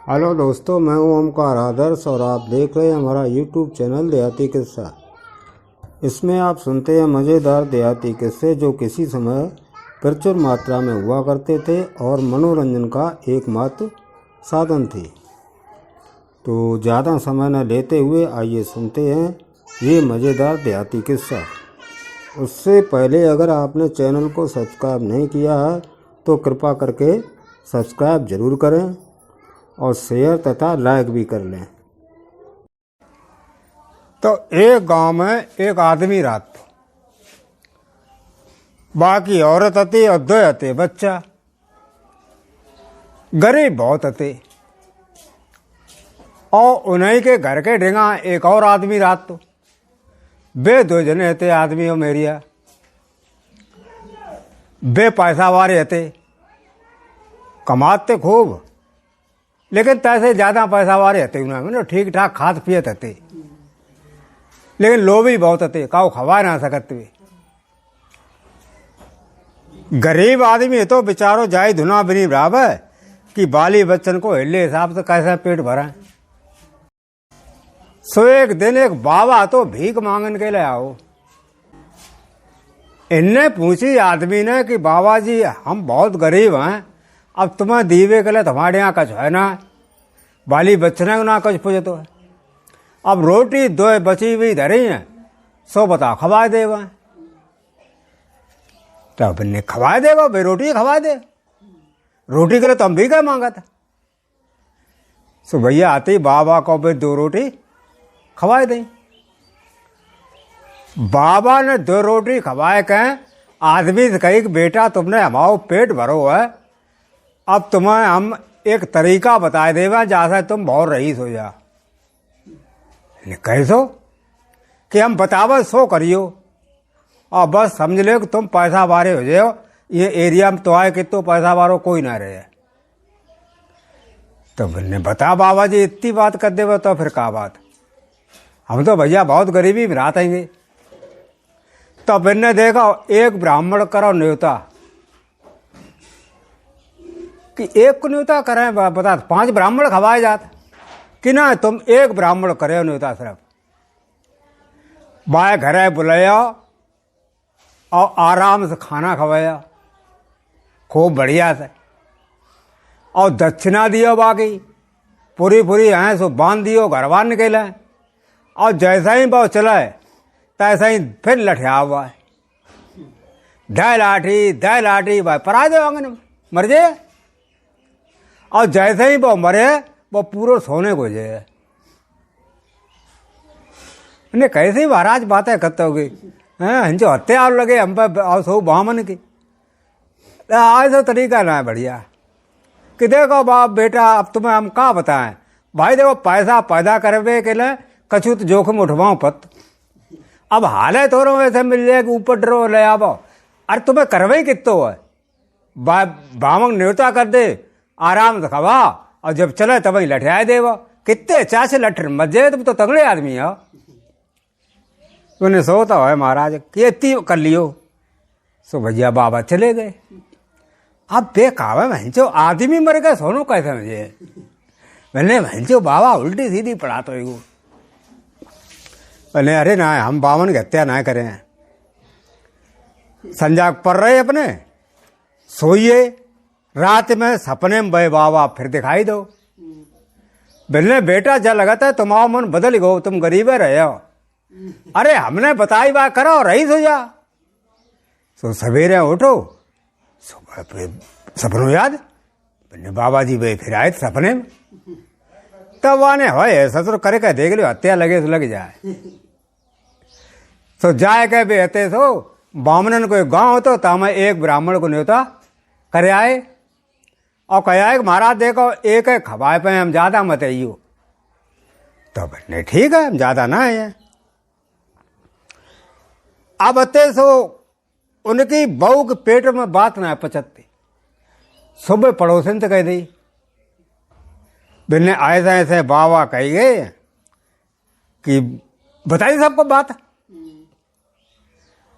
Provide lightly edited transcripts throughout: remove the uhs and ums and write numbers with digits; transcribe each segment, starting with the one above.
Hello दोस्तों, मैं हूं ओमकार आदर्श और आप देख रहे हैं हमारा यूट्यूब चैनल देहाती किस्सा। इसमें आप सुनते हैं मज़ेदार देहाती किस्से जो किसी समय प्रचुर मात्रा में हुआ करते थे और मनोरंजन का एकमात्र साधन थे। तो ज़्यादा समय न लेते हुए आइए सुनते हैं ये मज़ेदार देहाती किस्सा। उससे पहले अगर आपने चैनल को सब्सक्राइब नहीं किया है तो कृपा करके सब्सक्राइब ज़रूर करें और शेयर तथा लाइक भी कर लें। तो एक गांव में एक आदमी रहता, बाकी औरत हती और दो हते बच्चा। गरीब बहुत हते और उन्हीं के घर के ढिंगा एक और आदमी रहता। बे दो जने हते आदमी और मेरिया। बे पैसा वाले हते, कमाते खूब, लेकिन तैसे ज़्यादा पैसा वाले हते उन्हें ठीक ठाक खाद पियत हते, लेकिन लोभी बहुत हते, काऊ खवा ना सकते। गरीब आदमी है तो बेचारो जाई धुना बनी बराबर कि बाली बच्चन को हिले हिसाब से कैसे पेट भरा। सो एक दिन एक बाबा तो भीख मांगन के लिए आओ। इनने पूछी आदमी ने कि बाबा जी हम बहुत गरीब हैं, अब तुम्हें दीवे के लिए तुम्हारे यहाँ कुछ है ना, बाली बच्चने को ना कुछ पूछे तो है। अब रोटी दो बची हुई धरी है, सो बताओ खवा देवा। तो अब ने खवा देगा भाई, रोटी खवा दे, रोटी के लिए तो हम भी क्या मांगा था। सो भैया आते बाबा को भाई दो रोटी खवाए दें। बाबा ने दो रोटी खवाए कहें आदमी से कही कि बेटा तुमने हमारा पेट भरो है, अब तुम्हें हम एक तरीका बताए देवा जैसा तुम बहुत रईस हो जा। कैसो कि हम बतावा सो करियो और बस समझ लो कि तुम पैसा बारे हो जाओ, ये एरिया में तो आए कि तो पैसा बारो कोई ना रहे। तो मैंने बता बाबा जी इतनी बात कर देवा तो फिर क्या बात, हम तो भैया बहुत गरीबी में रहते हैं। तो मैंने देखा एक ब्राह्मण करो न्योता कि एक को न्योता करें, बता 5 ब्राह्मण खवाए जाते कि ना, तुम एक ब्राह्मण करे न्योता सिर्फ। बाय घरे बुलाया और आराम से खाना खवाया खूब बढ़िया से, और दक्षिणा दियो, बाकी पूरी पूरी हैं सो बांध दियो, घर बार निकले। और जैसा ही बहुत चला है तैसा ही फिर लठिया हुआ है, ढाई लाठी भाई परा दे आंगन में मर जाए। और जैसे ही वो मरे वो पूरा सोने को जाए। कैसे महाराज बातें करते होगी हैं, जो हत्या लगे हम पे सो बामन की। ऐसा तरीका ना है बढ़िया कि देखो बाप बेटा अब तुम्हें हम क्या बताएं भाई, देखो पैसा पैदा करवे के लिए कछु तो जोखिम उठवाओ पत। अब हाले थोड़ो वैसे मिल जाए कि ऊपर ड्रो ले आवो, अरे तुम्हें करवे कितो है, बामंग न्योता कर दे, आराम से खवा और जब चले तब ही लठिया देवा। कितने चाचे लठ मत जाए, तुम तो तगड़े आदमी हो। तूने सोता है महाराज कि इतनी कर लियो। सो भैया बाबा चले गए। अब बेकावे भैंचो आदमी मर गए, सोनो कैसे मुझे। मैंने भैंचो बाबा उल्टी सीधी पड़ा तो एगो। मैंने अरे ना हम बावन की हत्या ना करें, संजाग पड़ रहे अपने सोइए, रात में सपने में बे बाबा फिर दिखाई दो। बोलने बेटा जब लगता है तुम्हारा मन बदल गो, तुम गरीब रहे हो। अरे हमने बताई बात करो रईस हो जा। सो सवेरे उठो, सपनों याद बोलने बाबा जी भाई फिर आए सपने में। तब आने हो ससुर करे कह देख लो हत्या लगे तो लग जाए। तो जाए कह बेहते सो बामनन को गांव होतो तामे एक ब्राह्मण को न्योता करे आए और कह आए महाराज देखो एक है खवाए पे हम ज्यादा मत आइयो। तो बोले ठीक है हम ज्यादा ना आए। अब अते सो उनकी बहू के पेट में बात ना पचती, सुबह पड़ोसन से कह दी बिन्ने ऐसे ऐसे बाबा कही गए कि बताइए सबको बात।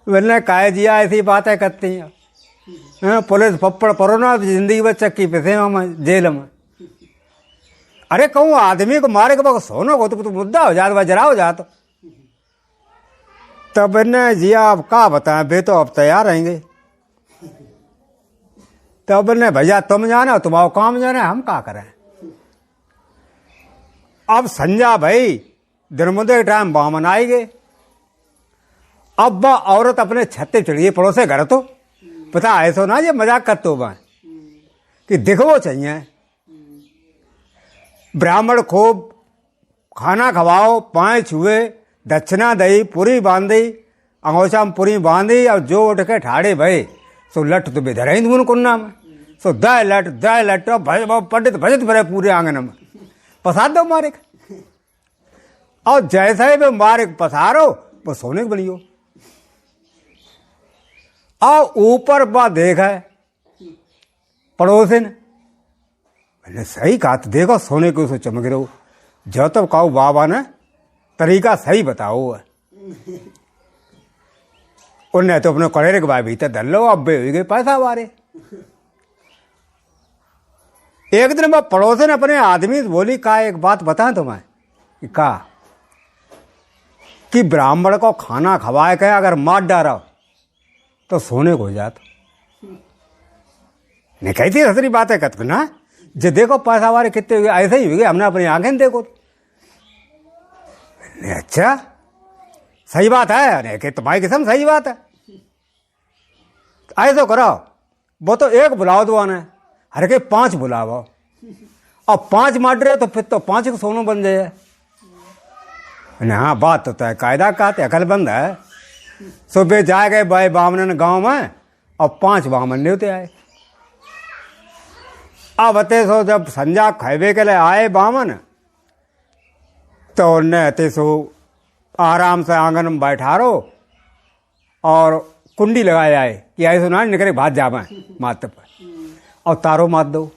बिन्ने कह दिया ऐसी बातें करती हैं, पुलिस पप्पड़ परो ना जिंदगी में चक्की पे थे जेल में। अरे कहूँ आदमी को मारे के बाद सोनो को तो मुद्दा हो जाता, जरा हो जाता। तब ने जिया अब क्या बताएं, बे तो अब तैयार रहेंगे। तब ने भैया तुम जाना, तुम्हारा काम जाना, हम क्या करें। अब संजा भाई दिनमुदे के टाइम बामन आई गए। अब वह औरत अपने छत्ते चढ़िए पड़ोसे घर, तो पता ऐसा ना ये मजाक करते हो वह कि दिखवो चाहिए। ब्राह्मण खूब खाना खवाओ, पाए छुए, दक्षिणा दई, पूरी बांधी, अंगोछा में पूरी बांधी, और जो उठ के ठाड़े भय सो लट तो बेधर ही कुन्ना में, सो दाय लट पंडित भजत भरे पूरे आंगन में पसार दो मारे। और जैसा ही वे मारे पसारो वो सोने को बनियो। और ऊपर बा देखा पड़ोसिन, मैंने सही कहा, तो देखो सोने को उसको चमक रहो। जो तब कहो बाबा ने तरीका सही बताओ। उन्हें तो अपने कड़ेरे के बाद भीतर धर लो, अब हो गए पैसा वारे। एक दिन मैं पड़ोसिन अपने आदमी से बोली, का एक बात बताएं तुम्हें, का कि ब्राह्मण को खाना खवाए के अगर मार डारा तो सोने को हो जाता। नहीं कहती हसरी बात है कत ना, जो देखो पैसा वाले कितने हुए, ऐसे ही हुए, हमने अपनी आंखें देखो। अच्छा सही बात है, अरे कि तुम्हारी किस्म सही बात है, ऐसा करो वो तो एक बुलाओ दो आना, हर के 5 बुलाओ, और 5 मार रहे तो फिर तो 5 को सोनो बन जाए। हाँ बात तो है, कायदा का अकलबंद है। सुबह जाए गए भाई बामन गांव में, और 5 बामन नहीं होते आए। अब अते सो जब संजा खैबे के लिए आए बामन, तो उन्हें अते सो आराम से आंगन में बैठा रो और कुंडी लगाए आए कि ऐसे ना निकले भात जावा मात पर, और तारो मात दो।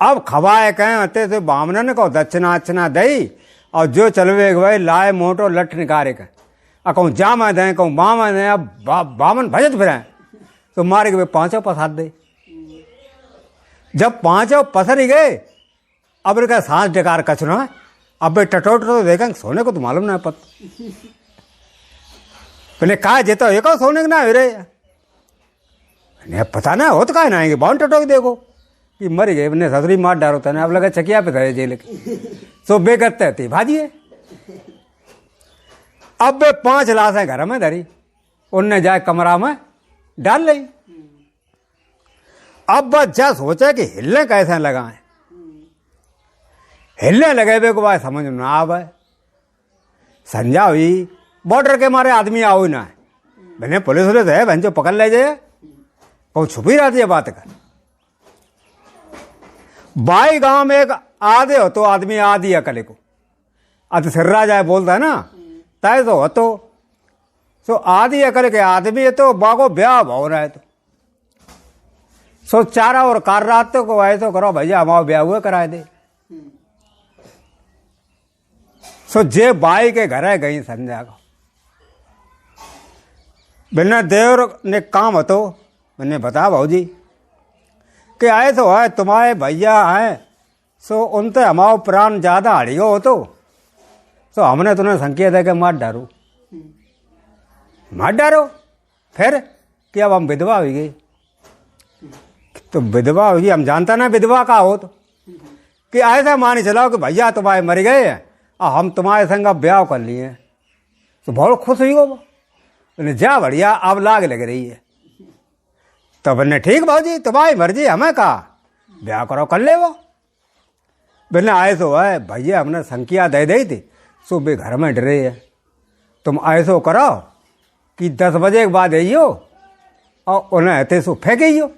अब खवाए कहें अते से बामन को दक्षिणा दई, और जो चलवे गए लाए मोटो लठ निकारे के, कहूँ जामा दें कहूँ बामा दें। अब बामन भजत फिर तो मारे के 5 पसार दे। जब 5 पसर ही गए, अब इनका सांस डकार कचना, अब टटोट तो देखें सोने को तो मालूम ना पता। पहले कहा जेता एक सोने को ना हो रहे, पता ना हो तो कहा ना आएंगे, बाउन टटोक देखो कि मर गए, अपने ससुरी मार डालो था, अब लगा चकिया पे था जेल के, सो बे करते थे भाजिए। अब वे 5 लाशें घर में धरी, उनने जाए कमरा में डाल ली। अब बस जा सोचा कि हिलने कैसे लगाए, हिलने लगे वे को बात समझ में ना आवे। संजा हुई बॉर्डर के मारे आदमी आओ ही ना है, मैंने पुलिस वाले है बहन जो पकड़ ले जाए, कहूँ छुपी रहती है बात का। बाई गांव में एक आधे हो तो आदमी आधी अकले को अत सिर्रा जाए बोलता है ना, तय तो हो तो सो आधी अकल के आदमी है तो बागो ब्याह हो रहा है, तो सो चारा और कार रात को आए तो करो भैया हमारा ब्याह हुआ कराए दे। सो जे बाई के घर है गई संध्या को, बिना देवर ने काम हो तो मैंने बता भाजी कि आए तो है तुम्हारे भैया हैं, सो उनते हमारा प्राण ज्यादा हड़ियो हो तो सो हमने तुम्हें संख्या दे के मार डारो। फिर कि अब हम विधवा हो गई, तो विधवा होगी हम जानता ना विधवा का हो, तो कि ऐसा मान चलाओ कि भैया तुम्हारे मर गए हैं और हम तुम्हारे संग ब्याह कर लिए, तो बहुत खुश हुई हो। जा बढ़िया अब लाग लग रही है, तो बोले ठीक भाजी तुम्हारी मर्जी, हमें कहा ब्याह करो कर ले। वो बोले आए तो है भैया हमने संख्या दे दी थी, सुबह घर में डरे है, तुम ऐसो करो कि 10 बजे के बाद आइयो और उन्हें ऐसे सो फेंकियो,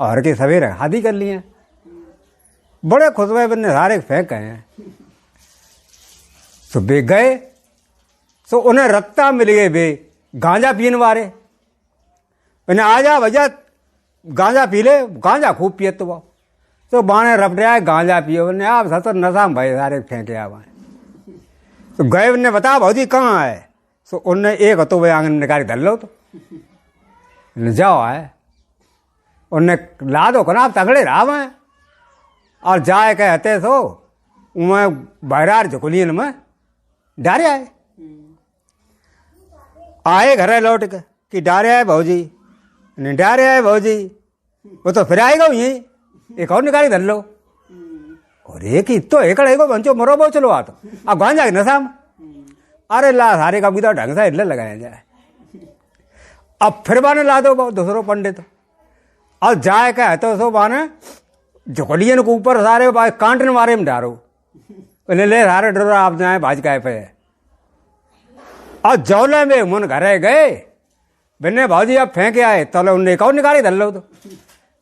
और के सवेरे शादी कर लिए। बड़े खुश हुए, बन्ने सारे फेंक गए हैं। सुबह गए सो उन्हें रत्ता मिल गए बे गांजा पीने वाले, मैंने आ जा भैया गांजा पी ले, गांजा खूब पिए तो बाने रपटे गांजा पिए, बोले आप सतर नशा में भाई सारे फेंके आवा। तो गए उनने बता भाजी कहाँ है, सो उनने एक तो वे आंगन निकाल धर लो, तो जाओ है उनने ला दो कना आप तगड़े रहा मैं, और जाए कहते सो उमें बहरार झुकलियन में डारे आए घरे लौट के कि डारे आए भाजी, नहीं डारे आए भाजी, वो तो फिर आएगा यही एक और निकाली धर लो। और एक ही तो एकड़ेगो बंचो मरो बो चलो आ तो अब गान जाए नशा में। अरे ला सारे का भी ढंग से हिल लगाया जाए। अब फिर बाने ला दो दूसरों पंडित और जाए कह तो सो बाने झुकलियन के ऊपर सारे कांटन मारे में डारो ले सारे डरो आप जाए भाज का पे। और जौले में मन घरे गए बिन्ने भाजी आप फेंके आए तो उन्हें कौन निकाली धर लो तो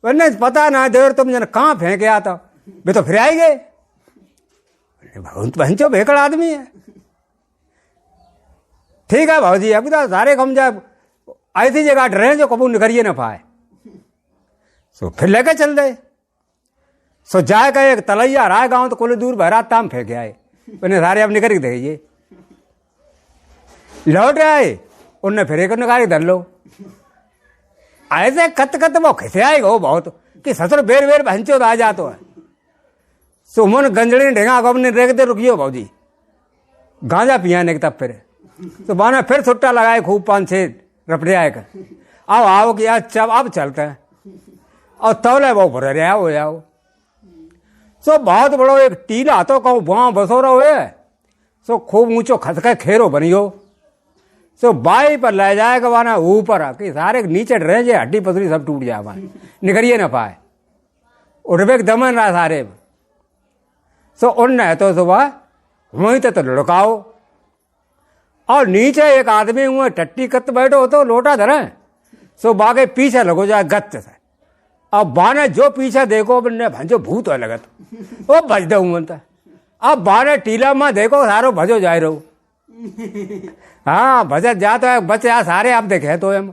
बिन्ने पता ना देर तुम जन कहाँ फेंके आता वे तो फिर आई गए। भंचो भेकड़ आदमी है। ठीक है भाजी अब तो सारे कम जाए ऐसी जगह डरे जो कबू निकरिए ना पाए। सो फिर लेके चल दे। सो जाए का एक तलैया रहा गांव तो कोई दूर बहरात ताम फेंके आए उन्हें सारे अब निकल देखिए लौट आए उनने फिर एक निकाली धर लो। ऐसे कत वो खिसे आएगा वो बहुत कि ससुर बेर बेर भंचो आ जातो है। सुमन गंजड़ी ढेंगा गमने रेखते रुकियो भाजी गांजा पियाने के तब फिर तो बाना फिर छुट्टा लगाए खूब 5-6 रपड़े आए कर आओ कि यार अब चलते हैं और तौले वो भर रहे हो जाओ। सो बहुत बड़ो एक टीला तो कहूँ वहाँ बसोरा हुए सो खूब ऊंचो खसका खेरो बनियो। सो बाई पर ले जाएगा वाना ऊपर कि सारे नीचे रह जाए हड्डी पसरी सब टूट जाए वहां निकरिए ना पाए उठबे दमन रहा सारे। सो उनने तो सुबह वहीं तो लुढ़काओ और नीचे एक आदमी हुए टट्टी कत बैठो तो लोटा धरे सो बागे पीछे लगो जाए गत्त से। अब बाने जो पीछे देखो बिन्ने भंजो भूत हो लगत वो भज दो मनता। अब बाने टीला में देखो सारो भजो जाए रहो। हाँ भजत जातो है बच्चे आ सारे आप देखे तो हम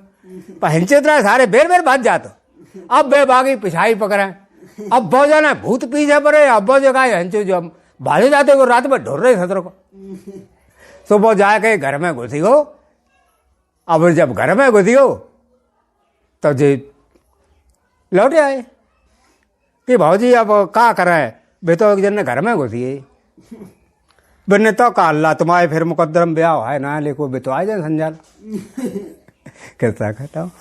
हिंचे तरह सारे बेर बेर भज जातो। अब बे बागी पिछाई पकड़े अब बहुत जाना भूत पीछे पड़े अब बहुत जगह हंचो जो हम भाजो जाते वो रात में ढोर रहे सतर को। सुबह जाके घर में घुसी हो। अब जब घर में घुसी हो तो जी लौटे आए कि भाजी अब क्या करे बे तो एक जन ने घर में घुसी है बिन्ने तो का अल्लाह तुम्हारे फिर मुकद्दरम ब्याह है ना लेको बे तो आ जाए संजाल कैसा कहता हूँ।